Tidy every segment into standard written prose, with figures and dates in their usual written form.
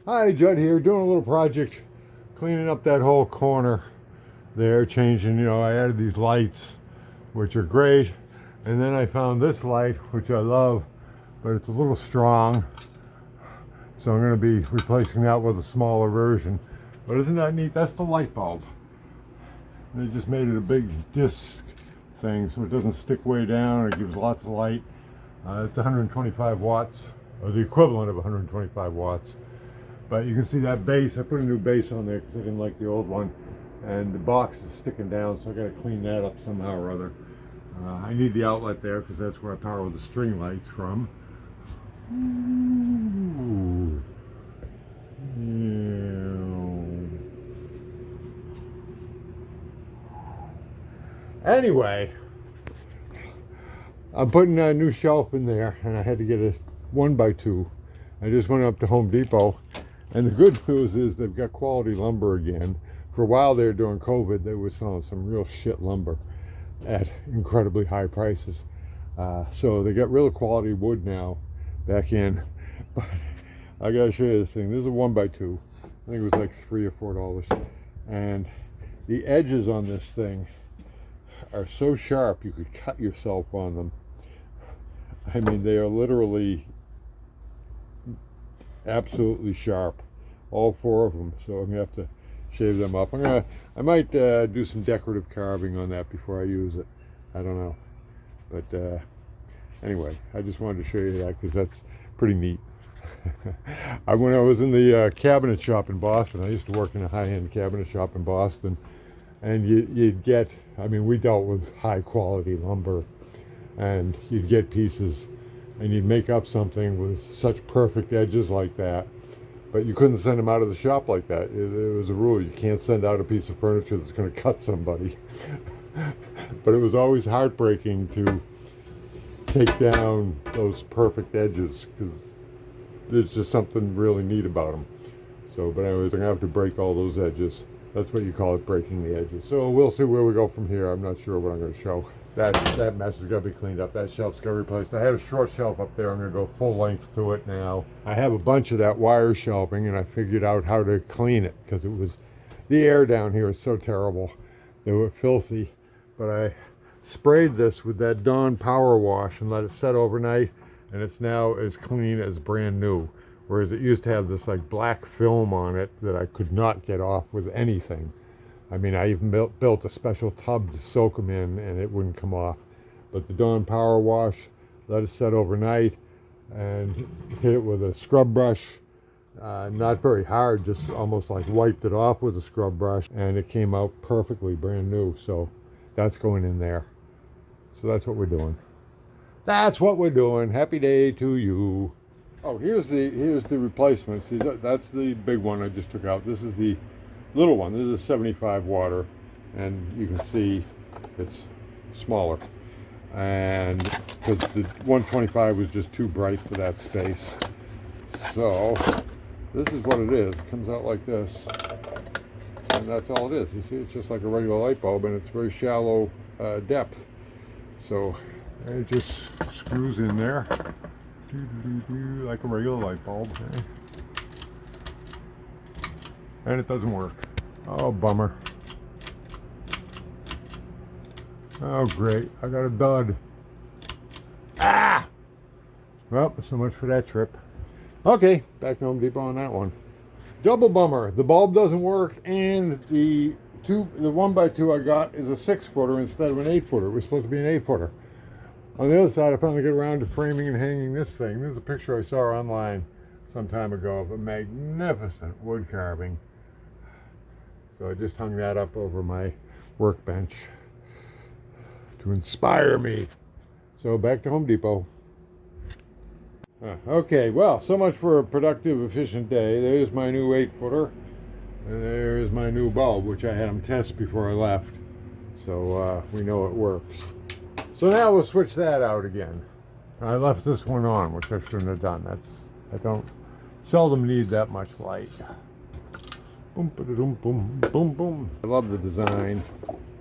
Hi, Judd here, doing a little project, cleaning up that whole corner there, changing, I added these lights, which are great, and then I found this light, which I love, but it's a little strong, so I'm going to be replacing that with a smaller version. But isn't that neat? That's the light bulb. They just made it a big disc thing, so it doesn't stick way down, it gives lots of light. It's 125 watts, or the equivalent of 125 watts. But you can see that base, I put a new base on there because I didn't like the old one. And the box is sticking down, so I got to clean that up somehow or other. I need the outlet there because that's where I power the string lights from. Ooh. Yeah. Anyway, I'm putting a new shelf in there, and I had to get a 1x2. I just went up to Home Depot. And the good news is they've got quality lumber again. For a while there during COVID, they were selling some real shit lumber at incredibly high prices. So they got real quality wood now back in. But I gotta show you this thing. This is a 1x2. I think it was like $3 or $4. And the edges on this thing are so sharp you could cut yourself on them. I mean, they are literally absolutely sharp, all four of them. So I'm gonna have to shave them up. I might do some decorative carving on that before I use it. I don't know, but anyway, I just wanted to show you that because that's pretty neat. When I was in the cabinet shop in Boston, I used to work in a high-end cabinet shop in Boston, and you'd get, I mean, we dealt with high quality lumber, and you'd get pieces and you'd make up something with such perfect edges like that, but you couldn't send them out of the shop like that. It was a rule. You can't send out a piece of furniture that's going to cut somebody. But it was always heartbreaking to take down those perfect edges because there's just something really neat about them. So, but anyways, I'm going to have to break all those edges. That's what you call it, breaking the edges. So we'll see where we go from here. I'm not sure what I'm going to show. That mess is going to be cleaned up. That shelf's got to be replaced. I had a short shelf up there. I'm going to go full length to it now. I have a bunch of that wire shelving, and I figured out how to clean it because it was, the air down here is so terrible. They were filthy. But I sprayed this with that Dawn Power Wash and let it set overnight, and it's now as clean as brand new. Whereas it used to have this like black film on it that I could not get off with anything. I mean, I even built a special tub to soak them in, and it wouldn't come off. But the Dawn Power Wash, let it set overnight, and hit it with a scrub brush. Not very hard, just almost like wiped it off with a scrub brush, and it came out perfectly brand new. So that's going in there. So that's what we're doing. That's what we're doing. Happy day to you. Oh, here's the replacement. See, that's the big one I just took out. This is the little one. This is a 75 water, and you can see it's smaller, and because the 125 was just too bright for that space. So this is what it is. It comes out like this, and that's all it is. You see, it's just like a regular light bulb, and it's very shallow depth. So it just screws in there like a regular light bulb. Okay? And it doesn't work. Oh, bummer. Oh, great. I got a dud. Ah! Well, so much for that trip. Okay, back to Home Depot on that one. Double bummer. The bulb doesn't work, and the 1x2 I got is a 6-footer instead of an 8-footer. It was supposed to be an 8-footer. On the other side, I finally got around to framing and hanging this thing. This is a picture I saw online some time ago of a magnificent wood carving. So I just hung that up over my workbench to inspire me. So back to Home Depot. Okay, well, so much for a productive, efficient day. There's my new 8-footer, and there's my new bulb, which I had them test before I left. So we know it works. So now we'll switch that out again. I left this one on, which I shouldn't have done. I don't seldom need that much light. Boom, boom, boom, boom, boom. I love the design.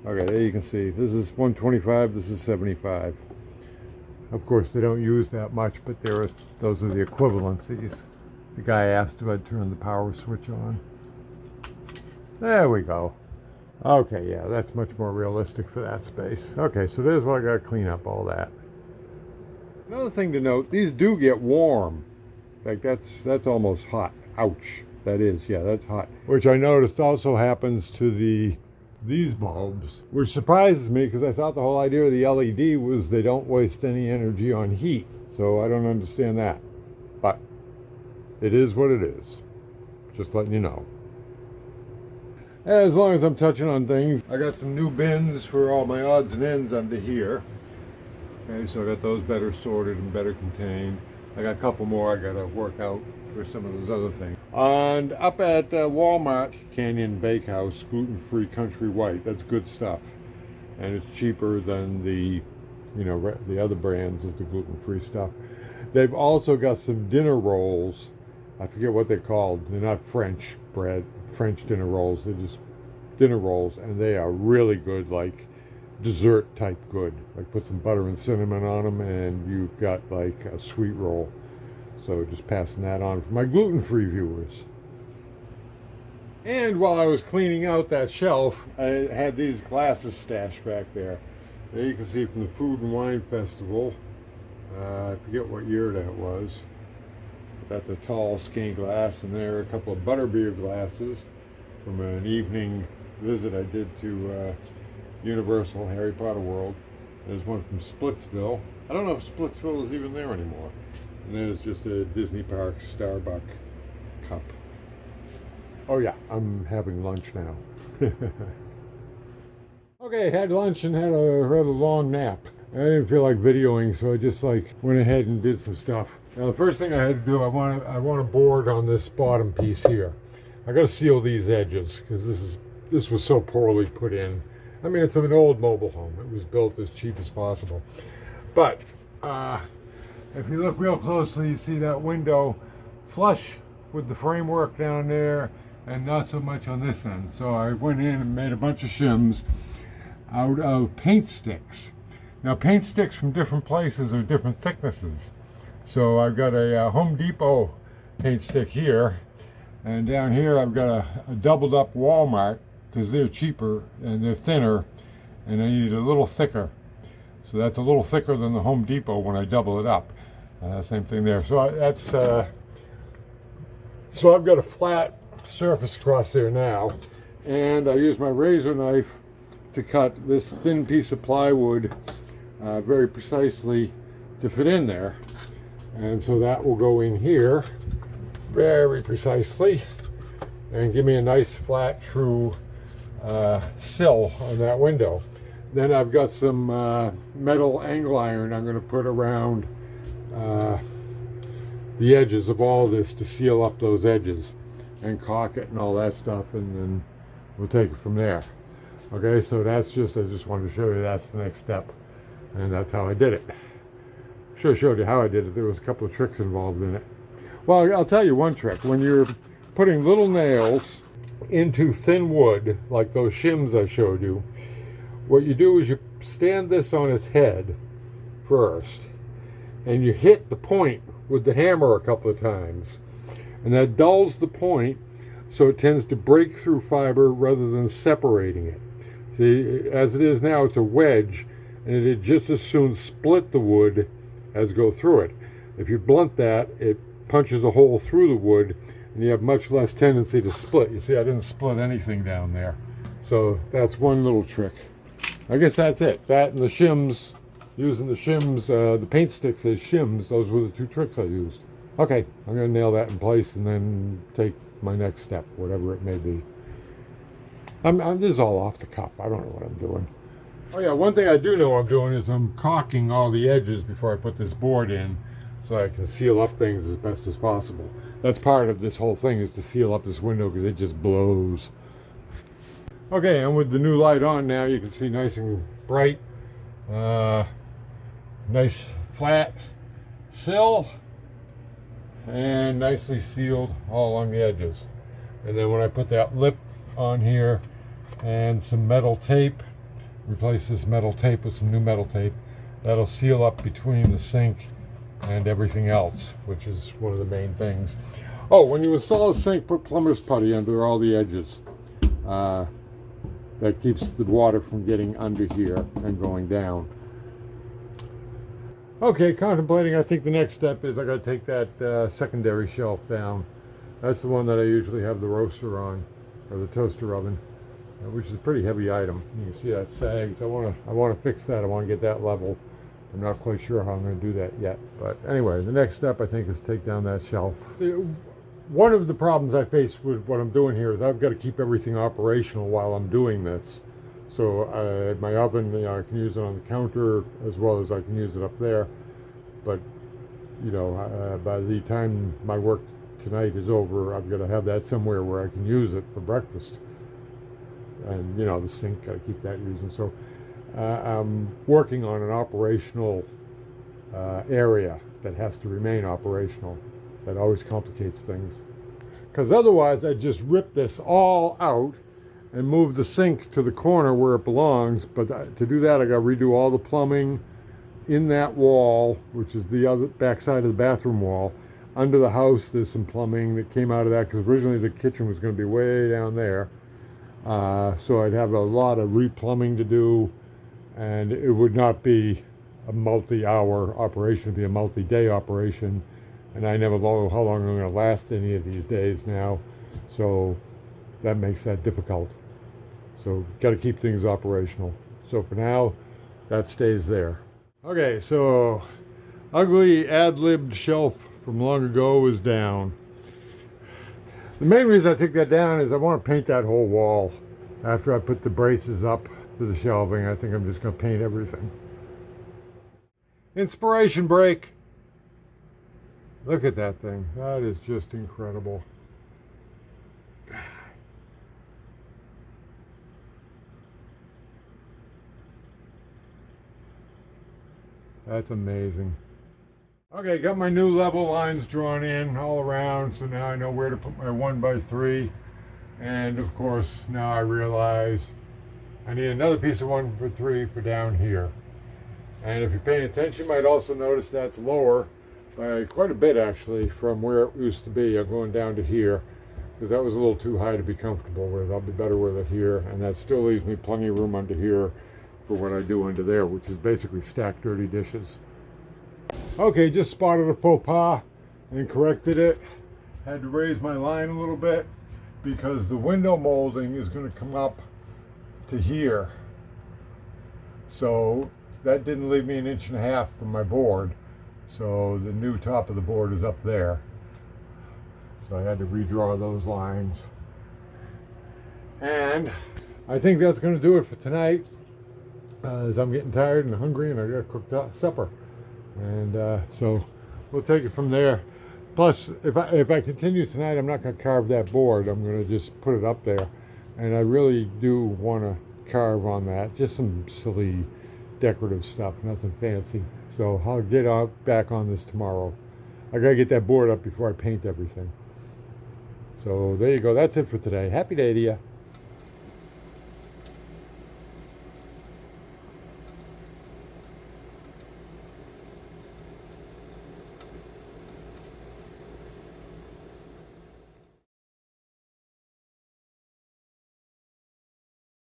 Okay, there you can see. This is 125, this is 75. Of course, they don't use that much, but those are the equivalencies. The guy asked if I'd turn the power switch on. There we go. Okay, yeah, that's much more realistic for that space. Okay, so there's what I gotta clean up, all that. Another thing to note, these do get warm. Like that's almost hot. Ouch. That is, yeah, that's hot. Which I noticed also happens to these bulbs, which surprises me because I thought the whole idea of the LED was they don't waste any energy on heat. So I don't understand that. But it is what it is. Just letting you know. As long as I'm touching on things, I got some new bins for all my odds and ends under here. Okay, so I got those better sorted and better contained. I got a couple more I gotta work out for some of those other things. And up at Walmart, Canyon Bakehouse, gluten-free country white. That's good stuff. And it's cheaper than the, the other brands of the gluten-free stuff. They've also got some dinner rolls. I forget what they're called. They're not French bread, French dinner rolls. They're just dinner rolls, and they are really good, like dessert type good. Like put some butter and cinnamon on them, and you've got like a sweet roll. So just passing that on for my gluten-free viewers. And while I was cleaning out that shelf, I had these glasses stashed back there. There you can see from the Food and Wine Festival. I forget what year that was. That's a tall skin glass, and there are a couple of butterbeer glasses from an evening visit I did to Universal Harry Potter World. There's one from Splitsville. I don't know if Splitsville is even there anymore. And there's just a Disney Park Starbucks cup. Oh yeah, I'm having lunch now. Okay, had lunch and had a rather long nap. I didn't feel like videoing, so I just went ahead and did some stuff. Now the first thing I had to do, I want a board on this bottom piece here. I got to seal these edges because this was so poorly put in. I mean, it's an old mobile home. It was built as cheap as possible. But if you look real closely, you see that window flush with the framework down there and not so much on this end. So I went in and made a bunch of shims out of paint sticks. Now paint sticks from different places are different thicknesses. So I've got a Home Depot paint stick here, and down here I've got a doubled up Walmart because they're cheaper and they're thinner, and I need a little thicker. So that's a little thicker than the Home Depot when I double it up. Same thing there. So so I've got a flat surface across there now, and I use my razor knife to cut this thin piece of plywood very precisely to fit in there. And so that will go in here very precisely and give me a nice flat true sill on that window. Then I've got some metal angle iron I'm going to put around the edges of all this to seal up those edges and caulk it and all that stuff, and then we'll take it from there. Okay, so that's I just wanted to show you that's the next step, and that's how I did it. Should have showed you how I did it. There was a couple of tricks involved in it. Well, I'll tell you one trick. When you're putting little nails into thin wood, like those shims I showed you, what you do is you stand this on its head first, and you hit the point with the hammer a couple of times, and that dulls the point, so it tends to break through fiber rather than separating it. See, as it is now, it's a wedge, and it'd just as soon split the wood as go through it. If you blunt that, it punches a hole through the wood, and you have much less tendency to split. You see, I didn't split anything down there. So that's one little trick. I guess that's it. That and the shims, using the shims, the paint sticks as shims, those were the two tricks I used. Okay, I'm going to nail that in place and then take my next step, whatever it may be. This is all off the cuff. I don't know what I'm doing. Oh yeah, one thing I do know I'm doing is I'm caulking all the edges before I put this board in so I can seal up things as best as possible. That's part of this whole thing, is to seal up this window because it just blows. Okay, and with the new light on now, you can see nice and bright. Nice flat sill and nicely sealed all along the edges. And then when I put that lip on here and some metal tape, replace this metal tape with some new metal tape, that'll seal up between the sink and everything else, which is one of the main things. Oh, when you install a sink, put plumber's putty under all the edges. That keeps the water from getting under here and going down. Okay, contemplating, I think the next step is I gotta take that secondary shelf down. That's the one that I usually have the roaster on, or the toaster oven, which is a pretty heavy item. You can see that sags. I wanna fix that. I wanna get that level. I'm not quite sure how I'm gonna do that yet. But anyway, the next step I think is take down that shelf. One of the problems I face with what I'm doing here is I've got to keep everything operational while I'm doing this. So my oven, I can use it on the counter as well as I can use it up there. But by the time my work tonight is over, I've got to have that somewhere where I can use it for breakfast. And the sink, got to keep that using. So I'm working on an operational area that has to remain operational. That always complicates things. Because otherwise I'd just rip this all out and move the sink to the corner where it belongs. But to do that I got to redo all the plumbing in that wall, which is the other back side of the bathroom wall. Under the house there's some plumbing that came out of that because originally the kitchen was going to be way down there. So I'd have a lot of replumbing to do, and it would not be a multi-hour operation, it'd be a multi-day operation. And I never know how long I'm going to last any of these days now, so that makes that difficult. So got to keep things operational. So for now, that stays there. Okay, so ugly ad-libbed shelf from long ago is down. The main reason I took that down is I want to paint that whole wall. After I put the braces up for the shelving, I think I'm just going to paint everything. Inspiration break. Look at that thing. That is just incredible. That's amazing. Okay, got my new level lines drawn in all around, so now I know where to put my 1x3. And of course, now I realize I need another piece of 1x3 for down here. And if you're paying attention, you might also notice that's lower by quite a bit actually from where it used to be. I'm going down to here because that was a little too high to be comfortable with. I'll be better with it here, and that still leaves me plenty of room under here for what I do under there, which is basically stacked dirty dishes. Okay, just spotted a faux pas and corrected it. Had to raise my line a little bit because the window molding is going to come up to here, so that didn't leave me 1.5 inches from my board. So the new top of the board is up there. So I had to redraw those lines. And I think that's going to do it for tonight. As I'm getting tired and hungry and I got to cook supper. And so we'll take it from there. Plus, if I continue tonight, I'm not going to carve that board. I'm going to just put it up there. And I really do want to carve on that. Just some silly decorative stuff, nothing fancy. So I'll get back on this tomorrow. I gotta get that board up before I paint everything. So there you go. That's it for today. Happy day to you.